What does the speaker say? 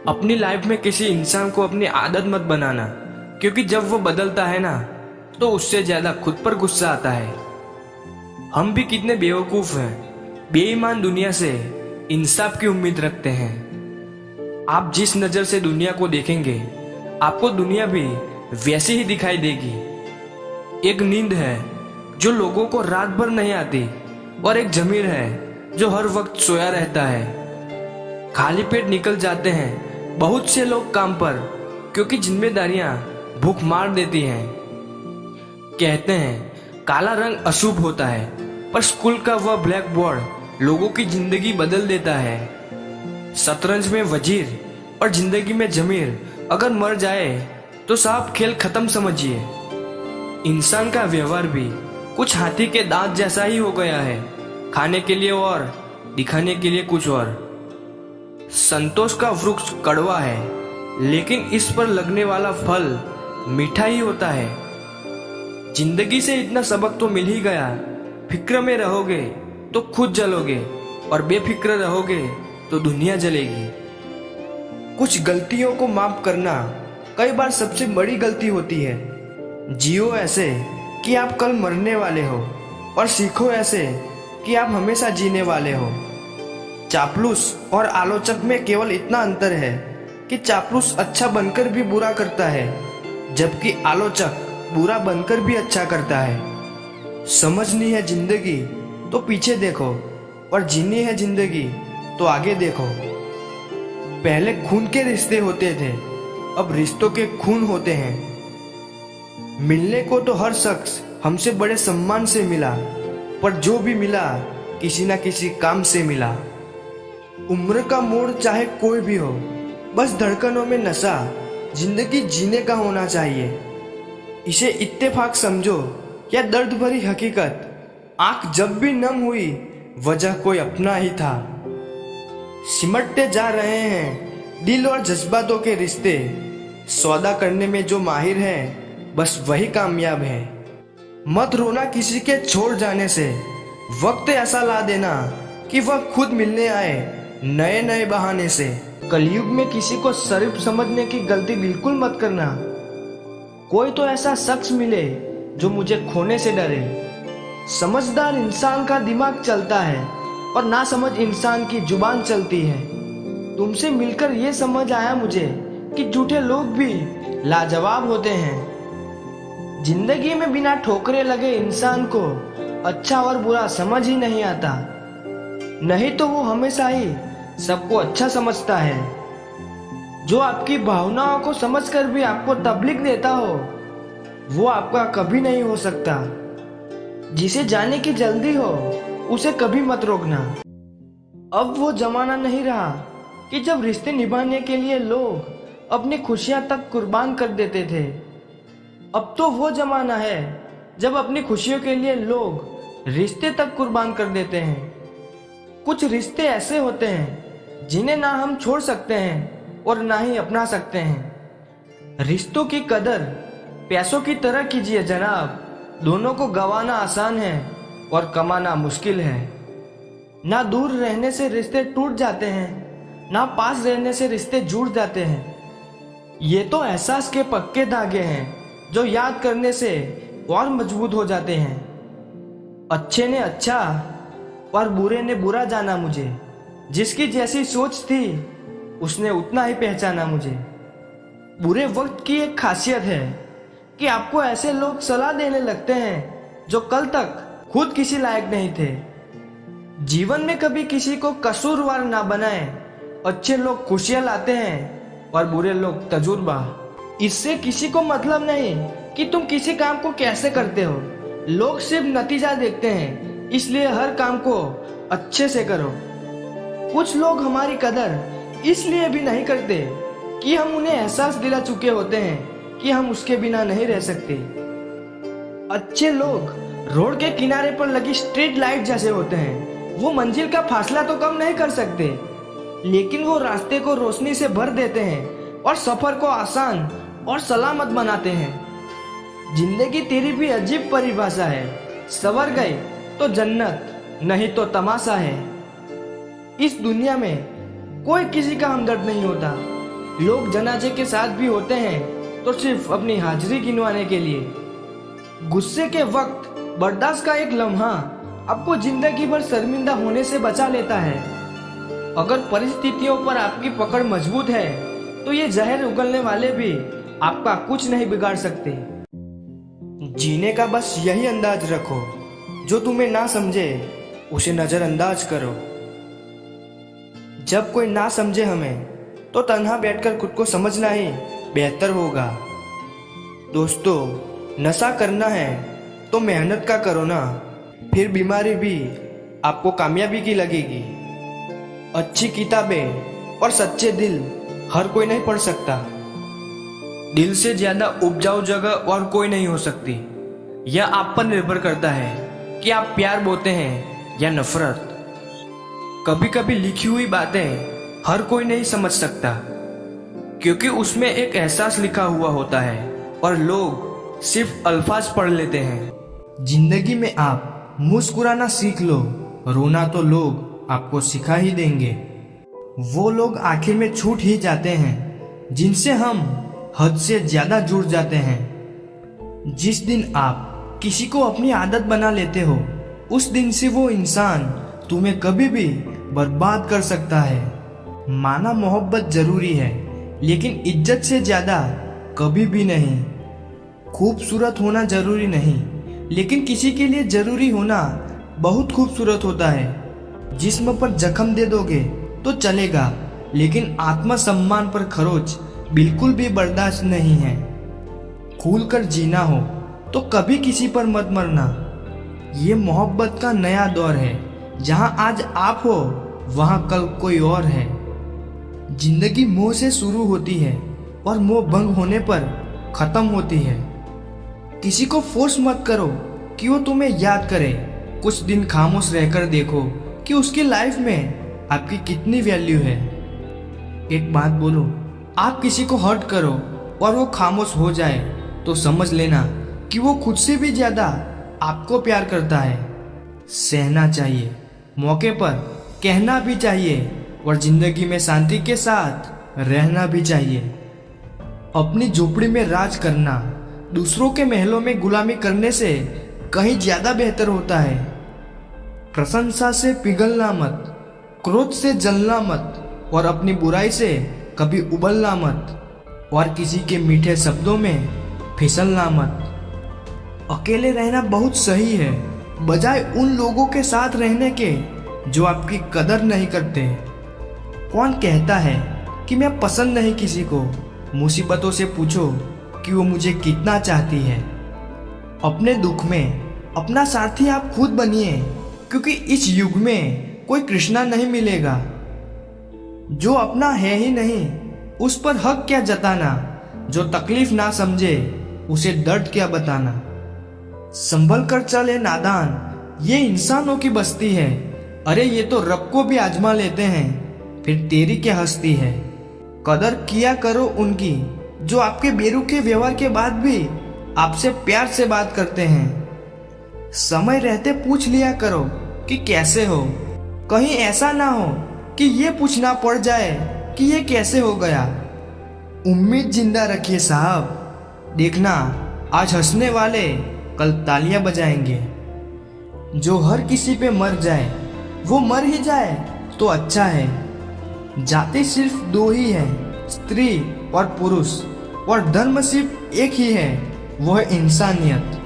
अपनी लाइफ में किसी इंसान को अपनी आदत मत बनाना, क्योंकि जब वो बदलता है ना तो उससे ज्यादा खुद पर गुस्सा आता है। हम भी कितने बेवकूफ हैं, बेईमान दुनिया से इंसाफ की उम्मीद रखते हैं। आप जिस नजर से दुनिया को देखेंगे आपको दुनिया भी वैसी ही दिखाई देगी। एक नींद है जो लोगों को रात भर नहीं आती, और एक ज़मीर है जो हर वक्त सोया रहता है। खाली पेट निकल जाते हैं बहुत से लोग काम पर, क्योंकि जिम्मेदारियां भूख मार देती हैं। कहते हैं काला रंग अशुभ होता है, पर स्कूल का वह ब्लैक बोर्ड लोगों की जिंदगी बदल देता है। शतरंज में वजीर और जिंदगी में जमीर अगर मर जाए तो साहब खेल खत्म समझिए। इंसान का व्यवहार भी कुछ हाथी के दांत जैसा ही हो गया है, खाने के लिए और दिखाने के लिए कुछ और। संतोष का वृक्ष कड़वा है, लेकिन इस पर लगने वाला फल मीठा ही होता है। जिंदगी से इतना सबक तो मिल ही गया, फिक्र में रहोगे तो खुद जलोगे, और बेफिक्र रहोगे तो दुनिया जलेगी। कुछ गलतियों को माफ करना कई बार सबसे बड़ी गलती होती है। जियो ऐसे कि आप कल मरने वाले हो, और सीखो ऐसे कि आप हमेशा जीने वाले हो। चापलूस और आलोचक में केवल इतना अंतर है कि चापलूस अच्छा बनकर भी बुरा करता है, जबकि आलोचक बुरा बनकर भी अच्छा करता है। समझनी है जिंदगी तो पीछे देखो, और जीनी है जिंदगी तो आगे देखो। पहले खून के रिश्ते होते थे, अब रिश्तों के खून होते हैं। मिलने को तो हर शख्स हमसे बड़े सम्मान से मिला, पर जो भी मिला किसी ना किसी काम से मिला। उम्र का मोड़ चाहे कोई भी हो, बस धड़कनों में नशा जिंदगी जीने का होना चाहिए। इसे इत्तेफाक समझो या दर्द भरी हकीकत, आंख जब भी नम हुई वजह कोई अपना ही था। सिमटते जा रहे हैं दिल और जज्बातों के रिश्ते, सौदा करने में जो माहिर है बस वही कामयाब है। मत रोना किसी के छोड़ जाने से, वक्त ऐसा ला देना कि वह खुद मिलने आए नए नए बहाने से। कलयुग में किसी को शरीफ समझने की गलती बिल्कुल मत करना। कोई तो ऐसा शख्स मिले जो मुझे खोने से डरे। समझदार इंसान का दिमाग चलता है, और ना समझ इंसान की जुबान चलती है। तुमसे मिलकर ये समझ आया मुझे कि झूठे लोग भी लाजवाब होते हैं। जिंदगी में बिना ठोकरे लगे इंसान को अच्छा और बुरा समझ ही नहीं आता, नहीं तो वो हमेशा ही सबको अच्छा समझता है। जो आपकी भावनाओं को समझकर भी आपको तबलीग देता हो, वो आपका कभी नहीं हो सकता। जिसे जाने की जल्दी हो उसे कभी मत रोकना। अब वो जमाना नहीं रहा कि जब रिश्ते निभाने के लिए लोग अपनी खुशियां तक कुर्बान कर देते थे। अब तो वो जमाना है जब अपनी खुशियों के लिए लोग रिश्ते तक कुर्बान कर देते हैं। कुछ रिश्ते ऐसे होते हैं जिन्हें ना हम छोड़ सकते हैं और ना ही अपना सकते हैं। रिश्तों की कदर पैसों की तरह कीजिए जनाब। दोनों को गंवाना आसान है और कमाना मुश्किल है। ना दूर रहने से रिश्ते टूट जाते हैं, ना पास रहने से रिश्ते जुड़ जाते हैं। ये तो एहसास के पक्के धागे हैं जो याद करने से और मजबूत हो जाते हैं। अच्छे ने अच्छा और बुरे ने बुरा जाना मुझे। जिसकी जैसी सोच थी उसने उतना ही पहचाना मुझे। बुरे वक्त की एक खासियत है कि आपको ऐसे लोग सलाह देने लगते हैं जो कल तक खुद किसी लायक नहीं थे। जीवन में कभी किसी को कसूरवार ना बनाएं। अच्छे लोग खुशियां लाते हैं और बुरे लोग तजुर्बा। इससे किसी को मतलब नहीं कि तुम किसी काम को कैसे करते हो। लोग सिर्फ नतीजा देखते हैं, इसलिए हर काम को अच्छे से करो। कुछ लोग हमारी कदर इसलिए भी नहीं करते कि हम उन्हें एहसास दिला चुके होते हैं कि हम उसके बिना नहीं रह सकते। अच्छे लोग रोड के किनारे पर लगी स्ट्रीट लाइट जैसे होते हैं। वो मंजिल का फासला तो कम नहीं कर सकते, लेकिन वो रास्ते को रोशनी से भर देते हैं और सफर को आसान और सलामत बनाते हैं। जिंदगी तेरी भी अजीब परिभाषा है। सवर गई तो जन्नत, नहीं तो तमाशा है। इस दुनिया में कोई किसी का हमदर्द नहीं होता, लोग जनाजे के साथ भी होते हैं तो सिर्फ अपनी हाजिरी गिनवाने के लिए। गुस्से के वक्त बर्दाश्त का एक लम्हा आपको जिंदगी भर शर्मिंदा होने से बचा लेता है। अगर परिस्थितियों पर आपकी पकड़ मजबूत है तो ये जहर उगलने वाले भी आपका कुछ नहीं बिगाड़ सकते। जीने का बस यही अंदाज रखो, जो तुम्हें ना समझे उसे नजरअंदाज करो। जब कोई ना समझे हमें तो तन्हा बैठकर खुद को समझना ही बेहतर होगा। दोस्तों, नशा करना है तो मेहनत का करो ना, फिर बीमारी भी आपको कामयाबी की लगेगी। अच्छी किताबें और सच्चे दिल हर कोई नहीं पढ़ सकता। दिल से ज्यादा उपजाऊ जगह और कोई नहीं हो सकती। यह आप पर निर्भर करता है कि आप प्यार बोते हैं या नफरत। कभी कभी लिखी हुई बातें हर कोई नहीं समझ सकता, क्योंकि उसमें एक एहसास लिखा हुआ होता है और लोग सिर्फ अल्फाज पढ़ लेते हैं। जिंदगी में आप मुस्कुराना सीख लो, रोना तो लोग आपको सिखा ही देंगे। वो लोग आखिर में छूट ही जाते हैं जिनसे हम हद से ज्यादा जुड़ जाते हैं। जिस दिन आप किसी को अपनी आदत बना लेते हो, उस दिन से वो इंसान तुम्हें कभी भी बर्बाद कर सकता है। माना मोहब्बत जरूरी है, लेकिन इज्जत से ज्यादा कभी भी नहीं। खूबसूरत होना जरूरी नहीं, लेकिन किसी के लिए जरूरी होना बहुत खूबसूरत होता है। जिस्म पर जख्म दे दोगे तो चलेगा, लेकिन आत्मसम्मान पर खरोच बिल्कुल भी बर्दाश्त नहीं है। खुल कर जीना हो तो कभी किसी पर मत मरना। ये मोहब्बत का नया दौर है, जहां आज आप हो वहां कल कोई और है। जिंदगी मोह से शुरू होती है और मोह भंग होने पर खत्म होती है। किसी को फोर्स मत करो कि वो तुम्हें याद करे। कुछ दिन खामोश रहकर देखो कि उसकी लाइफ में आपकी कितनी वैल्यू है। एक बात बोलो, आप किसी को हर्ट करो और वो खामोश हो जाए तो समझ लेना कि वो खुद से भी ज्यादा आपको प्यार करता है। सहना चाहिए, मौके पर कहना भी चाहिए और जिंदगी में शांति के साथ रहना भी चाहिए। अपनी झोपड़ी में राज करना दूसरों के महलों में गुलामी करने से कहीं ज्यादा बेहतर होता है। प्रशंसा से पिघलना मत, क्रोध से जलना मत और अपनी बुराई से कभी उबलना मत और किसी के मीठे शब्दों में फिसलना मत। अकेले रहना बहुत सही है, बजाय उन लोगों के साथ रहने के जो आपकी कदर नहीं करते। कौन कहता है कि मैं पसंद नहीं किसी को? मुसीबतों से पूछो कि वो मुझे कितना चाहती है। अपने दुख में अपना साथी आप खुद बनिए, क्योंकि इस युग में कोई कृष्णा नहीं मिलेगा। जो अपना है ही नहीं उस पर हक क्या जताना, जो तकलीफ ना समझे उसे दर्द क्या बताना। संभल कर चले नादान, ये इंसानों की बस्ती है। अरे ये तो रब को भी आजमा लेते हैं, फिर तेरी क्या हस्ती है। कदर किया करो उनकी जो आपके बेरुखे व्यवहार के बाद भी आपसे प्यार से बात करते हैं। समय रहते पूछ लिया करो कि कैसे हो, कहीं ऐसा ना हो कि ये पूछना पड़ जाए कि ये कैसे हो गया। उम्मीद जिंदा रखिए साहब, देखना आज हंसने वाले कल तालियां बजाएंगे। जो हर किसी पे मर जाए वो मर ही जाए तो अच्छा है। जाति सिर्फ दो ही है, स्त्री और पुरुष, और धर्म सिर्फ एक ही है, वो है इंसानियत।